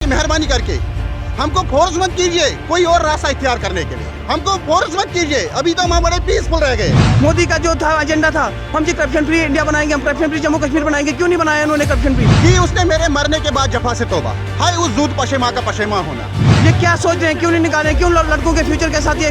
मेहरबानी करके हमको फोर्स मत कीजिए कोई और रास्ता इख्तियार करने के लिए, हमको फोर्स मत कीजिए। अभी तो हम बड़े पीसफुल रह गए। मोदी का जो था एजेंडा था, हम जी करप्शन फ्री इंडिया बनाएंगे, हम करप्शन फ्री जम्मू कश्मीर बनाएंगे, क्यों नहीं बनाया उन्होंने करप्शन फ्री? कि उसने मेरे मरने के बाद जफा से तौबा, हाय उस दूध पशेमा का पशेमा होना। ये क्या सोच रहे हैं, क्यों नहीं निकाले, क्यों लड़कों के फ्यूचर के साथ ये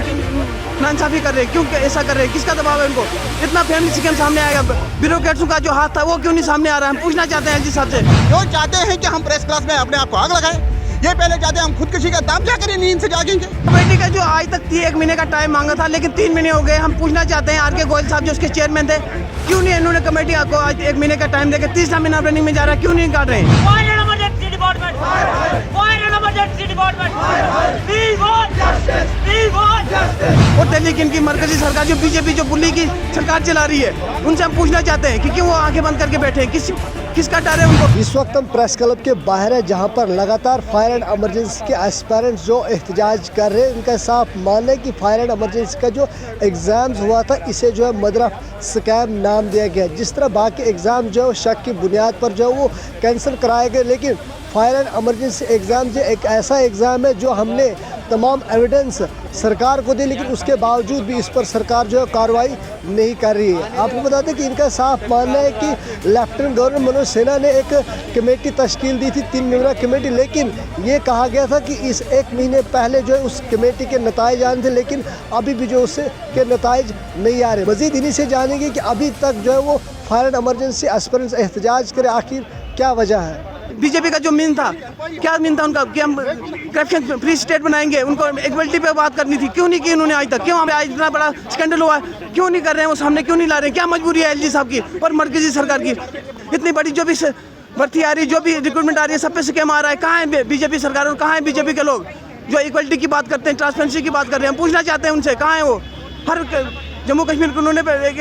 नाइंसाफी कर रहे हैं, क्यों ऐसा कर रहे हैं, किसका दबाव है उनको? इतना फैमिली स्कीम सामने आएगा, ब्यूरोक्रेट्सों का जो हाथ था वो क्यों नहीं सामने आ रहा है? हम पूछना चाहते हैं एलजी साहब से। जो चाहते हैं कि हम प्रेस क्लास में अपने आप को आग लगाएं, ये पहले चाहते हैं हम खुदकुशी का दाम क्या करें, नींद से जागेंगे। कमेटी का जो आज तक 1 महीने का टाइम मांगा था, लेकिन 3 महीने हो गए। हम पूछना चाहते हैं आर.के. गोयल साहब जो उसके चेयरमैन थे, क्यों नहीं इन्होंने कमेटी को आज 1 महीने का टाइम देकर 30 महीना रनिंग में जा रहा है, क्यों नहीं काट रहे हैं? और दिल्ली की इनकी मरकजी सरकार जो बीजेपी जो बुल्ली की सरकार चला रही है, उनसे हम पूछना चाहते हैं कि क्यों वो आंखें बंद करके बैठे हैं, किसका डर है उनको? इस वक्त हम प्रेस क्लब के बाहर है, जहां पर लगातार फायर एंड इमरजेंसी के एस्पायरेंट्स जो एहतजाज कर रहे हैं। उनका साफ मानना है कि फायर एंड इमरजेंसी का जो एग्ज़ाम्स हुआ था, इसे जो है मदरफ स्कैम नाम दिया गया। जिस तरह बाकी एग्ज़ाम जो है शक की बुनियाद पर जो है वो कैंसिल कराए गए, लेकिन फायर एंड इमरजेंसी एग्ज़ाम जो एक ऐसा एग्ज़ाम है जो हमने तमाम एविडेंस सरकार को दी, लेकिन उसके बावजूद भी इस पर सरकार जो है कार्रवाई नहीं कर रही है। आपको बता दें कि इनका साफ मानना है कि लेफ्टिनेंट गवर्नर मनोज सिन्हा ने एक कमेटी तश्कील दी थी, 3 मेंबरा कमेटी, लेकिन ये कहा गया था कि इस 1 महीने पहले जो है उस कमेटी के नताइज आने थे, लेकिन अभी भी जो उससे के नताइज नहीं आ रहे। मज़ीद इन्हीं से जानेंगे कि अभी तक जो है वो फायर एंड इमरजेंसी एस्पिरेंट्स एहतजाज करे, आखिर क्या वजह है। बीजेपी का जो मीन था, क्या मीन था उनका कि हम करप्शन फ्री स्टेट बनाएंगे, उनको इक्वलिटी पे बात करनी थी, क्यों नहीं की उन्होंने आज तक? क्यों हमें आज इतना बड़ा स्कैंडल हुआ है, क्यों नहीं कर रहे हैं? वो सामने क्यों नहीं ला रहे हैं? क्या मजबूरी है एलजी साहब की और मरकजी सरकार की? इतनी बड़ी जो भी भर्ती आ रही है, जो भी रिक्रूटमेंट आ रही है, सब पे स्कैम आ रहा है। कहाँ है बीजेपी सरकार और कहाँ है बीजेपी के लोग जो इक्वलिटी की बात करते हैं, ट्रांसपेरेंसी की बात कर रहे हैं? हम पूछना चाहते हैं उनसे, कहाँ है वो? हर जम्मू कश्मीर को उन्होंने एक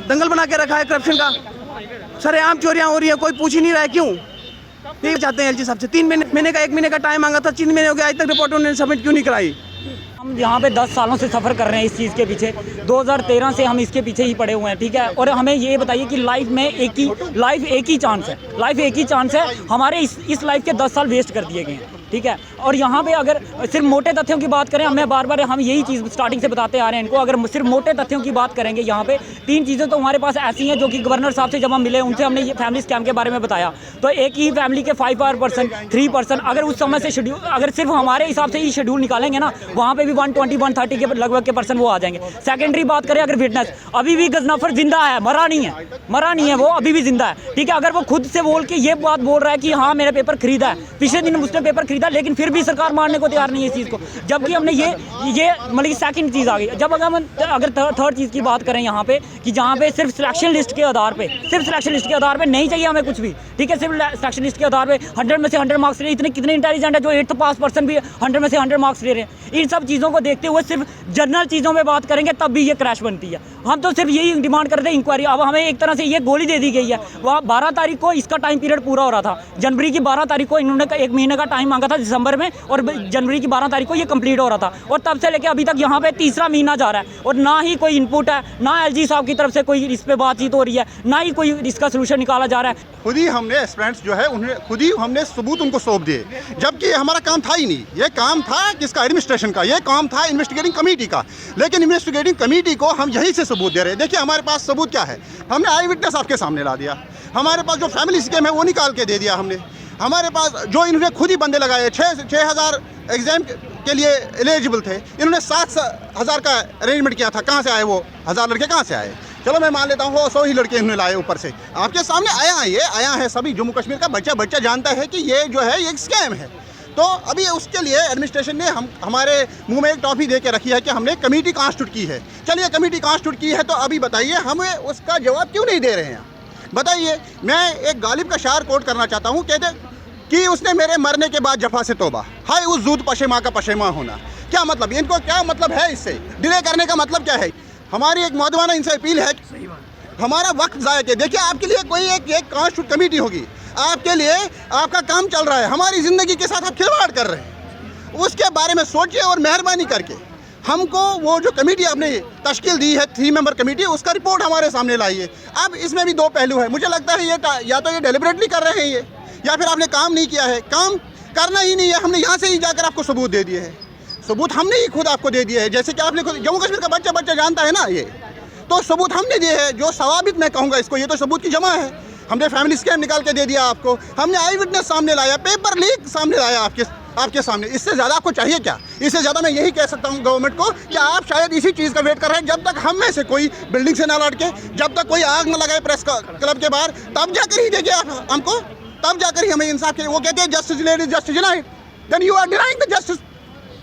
दंगल बना के रखा है करप्शन का, सरेआम चोरियाँ हो रही है, कोई पूछ ही नहीं रहा है, क्यों? ये चाहते हैं एलजी साहब से। 3 महीने का 1 महीने का टाइम मांगा था, 3 महीने हो गए, आज तक रिपोर्ट उन्होंने सबमिट क्यों नहीं कराई? हम यहाँ पे 10 सालों से सफ़र कर रहे हैं इस चीज़ के पीछे, 2013 से हम इसके पीछे ही पड़े हुए हैं, ठीक है। और हमें ये बताइए कि लाइफ में एक ही चांस है, लाइफ एक ही चांस है। हमारे इस लाइफ के 10 साल वेस्ट कर दिए गए हैं, ठीक है। और यहाँ पे अगर सिर्फ मोटे तथ्यों की बात करें, हमें बार बार हम यही चीज़ स्टार्टिंग से बताते आ रहे हैं इनको, अगर सिर्फ मोटे तथ्यों की बात करेंगे यहाँ पे 3 चीज़ें तो हमारे पास ऐसी हैं जो कि गवर्नर साहब से जब हम मिले, उनसे हमने ये फैमिली स्कैम के बारे में बताया, तो एक ही फैमिली के 5% 3%, अगर उस समय से शेड्यूल, अगर सिर्फ हमारे हिसाब से ही शेड्यूल निकालेंगे ना, वहाँ पे भी 120-130 के लगभग के परसेंट वो आ जाएंगे। सेकेंडरी बात करें अगर विटनेस, अभी भी गजनफर जिंदा है, मरा नहीं है, वो अभी भी जिंदा है, ठीक है। अगर वो खुद से बोल के ये बात बोल रहा है कि हाँ मैंने पेपर खरीदा है, पिछले दिन उसने पेपर खरीदा, लेकिन फिर भी सरकार मानने को तैयार नहीं है इस चीज़ को, जबकि हमने ये मतलब कि सेकंड चीज़ आ गई। जब अगर थर्ड चीज़ की बात करें यहाँ पे, कि जहाँ पे सिर्फ सिलेक्शन लिस्ट के आधार पे नहीं चाहिए हमें कुछ भी, ठीक है, सिर्फ सिलेक्शन लिस्ट के आधार पे 100 में से 100 मार्क्स ले रहे, इतने कितने इंटेलिजेंट है जो 8th पास पर्सन भी 100 में से 100 मार्क्स ले रहे हैं। इन सब चीज़ों को देखते हुए सिर्फ जनरल चीज़ों में बात करेंगे तब भी ये क्रैश बनती है। हम तो सिर्फ यही डिमांड कर रहे थे इंक्वायरी। अब हमें एक तरह से ये गोली दे दी गई है। वहाँ 12 तारीख को इसका टाइम पीरियड पूरा हो रहा था, जनवरी की 12 तारीख को इन्होंने 1 महीने का टाइम मांगा था दिसंबर में, और जनवरी की 12 तारीख को ये कंप्लीट हो रहा था, और तब से लेके अभी तक यहाँ पे 3रा महीना जा रहा है, और ना ही कोई इनपुट है, ना एलजी साहब की तरफ से कोई इस पे बातचीत हो रही है, ना ही कोई इसका सोल्यूशन निकाला जा रहा है। खुद ही हमने एस्पिरेंट्स जो है उन्हें खुद ही हमने सबूत उनको सौंप दिए, जबकि हमारा काम था ही नहीं। ये काम था किसका? एडमिनिस्ट्रेशन का। ये काम था इन्वेस्टिगेटिंग कमेटी का, लेकिन इन्वेस्टिगेटिंग कमेटी को हम यहीं से सबूत दे रहे हैं। देखिए हमारे पास सबूत क्या है, हमने आई विटनेस आपके सामने ला दिया, हमारे पास जो फैमिली स्कीम है वो निकाल के दे दिया हमने, हमारे पास जो इन्होंने खुद ही बंदे लगाए 6,000 एग्जाम के लिए एलिजिबल थे, इन्होंने 7,000 का अरेंजमेंट किया था। कहाँ से आए वो 1000 लड़के, कहाँ से आए? चलो मैं मान लेता हूँ वो 100 ही लड़के इन्होंने लाए ऊपर से। आपके सामने आया है, सभी जम्मू कश्मीर का बच्चा जानता है कि ये जो है ये एक स्कैम है। तो अभी उसके लिए एडमिनिस्ट्रेशन ने हमारे मुंह में एक टॉफी दे के रखी है कि हमने कमेटी कॉन्स्टिट्यूट की है। चलिए कमेटी कॉन्स्टिट्यूट की है तो अभी बताइए हमें उसका जवाब क्यों नहीं दे रहे हैं? बताइए। मैं एक गालिब का शायर कोट करना चाहता हूँ, कहते कि उसने मेरे मरने के बाद जफा से तौबा, हाय उस दूध पशेमा का पशेमा होना। क्या मतलब, इनको क्या मतलब है? इससे डिले करने का मतलब क्या है? हमारी एक मौदवाना इनसे अपील है, हमारा वक्त ज़ाया किया। देखिए आपके लिए कोई एक कॉन्स्टिट्यूट कमेटी होगी, आपके लिए आपका काम चल रहा है, हमारी ज़िंदगी के साथ आप खिलवाड़ कर रहे हैं। उसके बारे में सोचिए और मेहरबानी करके हमको वो जो कमेटी आपने तश्कील दी है 3 मेंबर कमेटी, उसका रिपोर्ट हमारे सामने लाइए। अब इसमें भी 2 पहलू है। मुझे लगता है ये या तो ये डेलिबरेटली कर रहे हैं ये, या फिर आपने काम नहीं किया है। काम करना ही नहीं है, हमने यहाँ से ही जाकर आपको सबूत दे दिए हैं, सबूत हमने ही खुद आपको दे दिए है। जैसे कि आपने खुद जम्मू कश्मीर का बच्चा जानता है ना, ये तो सबूत हमने दिए हैं, जो सवाबित मैं कहूँगा इसको, ये तो सबूत की जमा है। हमने फैमिली स्कैम निकाल के दे दिया आपको, हमने आई विटनेस सामने लाया, पेपर लीक सामने लाया आपके सामने। इससे ज़्यादा आपको चाहिए क्या? इससे ज़्यादा मैं यही कह सकता हूँ गवर्नमेंट को कि आप शायद इसी चीज़ का वेट कर रहे हैं, जब तक हम में से कोई बिल्डिंग से ना लड़के, जब तक कोई आग न लगाए प्रेस क्लब के बाहर, तब जाकर ही देंगे आप हमको, तब जाकर ही हमें इंसाफ के। वो कहते हैं justice delayed is justice denied, then you are denying the justice.